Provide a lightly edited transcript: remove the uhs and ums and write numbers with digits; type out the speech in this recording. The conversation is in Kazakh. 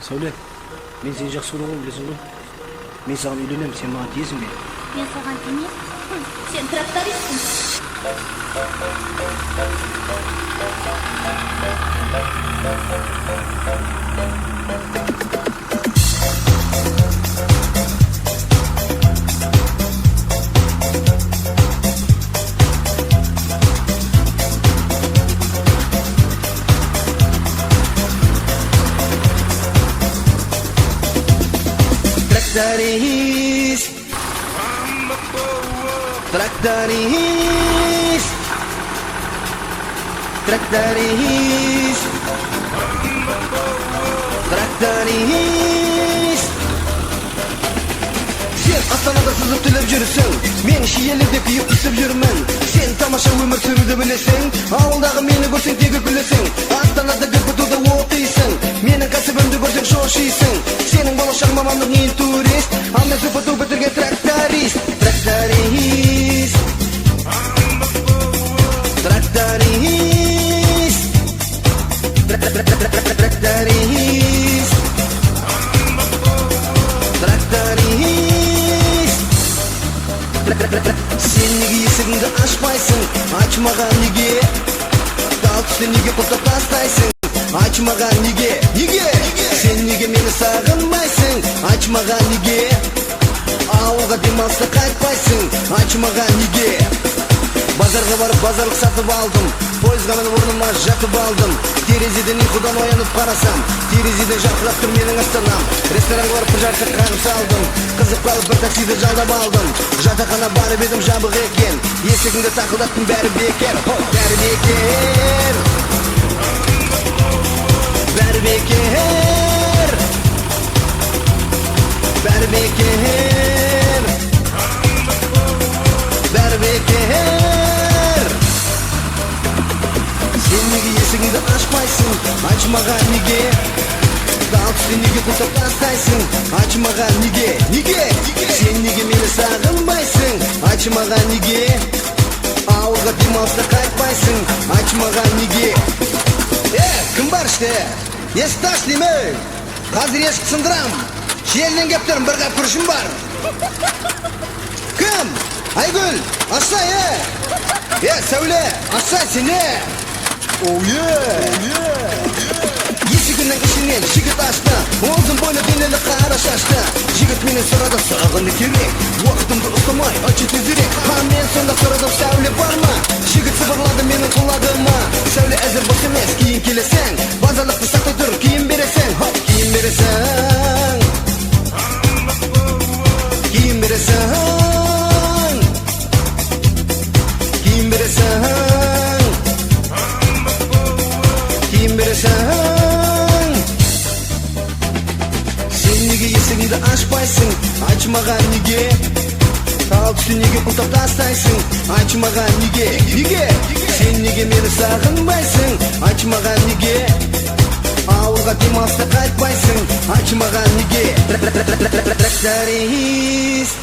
Сәуле, мен сені жақсы көремін, білесің ғой. Мен саған үйленемін, сен маған тиесің бе? Мен саған тимеймін. Сен трактористсің. Тракторист, тракторист, тракторист, тракторист. Сен астанада сызып түлеп жүрсің, мен шиелерде күйіп түсіп жүрмін. Сен тамаша өмір сүруді білесің, ауылдағы мені көрсең тегі күлесің. Астанада гүрпітуді оқисың, менің кәсібімді көрсең шошисың. Сенің болашақ мамандық не турист, ал мен гүрпіту бітірген тракторист. Тракторист, тракторист, тракторист, тракторист. Сен неге есігіңді ашпайсың, açмаған неге? Тал түсті неге құлтап тастайсың, açмаған неге? Неге? Сен неге мені сағынбайсың, açмаған неге? Ауылға демалысқа қайтпайсың, açмаған неге? Базарға барып базарлық сатып алдым, пойызға мен орныма жатып алдым. Терезеден ұйқыдан оянып қарасам, терезеден жарқырап тұр менің астанам. Ресторанға барып бір жарты қағып салдым, қызып қалып бір таксиді жалдап алдым. Жатақхана барып едім жабық екен, есігіңді тақылдаттым бәрі бекер. Бәрі бекер, бәрі бекер, бәрі бекер, бәрі бекер. Сен неге есігіңді ашпайсың, açмаған неге? Тал түсті неге құлтап тастайсың, açмаған неге? Неге? Сен неге мені сағынбайсың, açмаған неге? Ауылға демалысқа қайтпайсың, açмаған неге? Кім бар іште? Есікті аш деймін, қазір есік сындырам. Шиелден кеп тұрмын, бір қап күрішім бар. Кім? Айгүл, ашсай, Сәуле, ашсай сені. Есігінің ішінен жігіт ашты, ұзын бойлы денелі қара шашты. Жігіт менен сұрады, саған не керек? Уақытымды ұстамай, açы тезірек. Мен сонда сұрадым, Сәуле бар ма? Жігіт сыбырлады менің құладыма. Сәуле әзір бос емес, кейін келесің. Базарлықты сақтай тұр, кейін бересің. Кейін бересің, кейін бересің, кейін бересің, кейін бересің. Сен неге есігіңді ашпайсың, açмаған неге? Тал түсті неге құлтап тастайсың, açмаған неге? Неге? Сен неге мені сағынбайсың, açмаған неге? Ауылға демалысқа қайтпайсың, açмаған неге? Тракторист.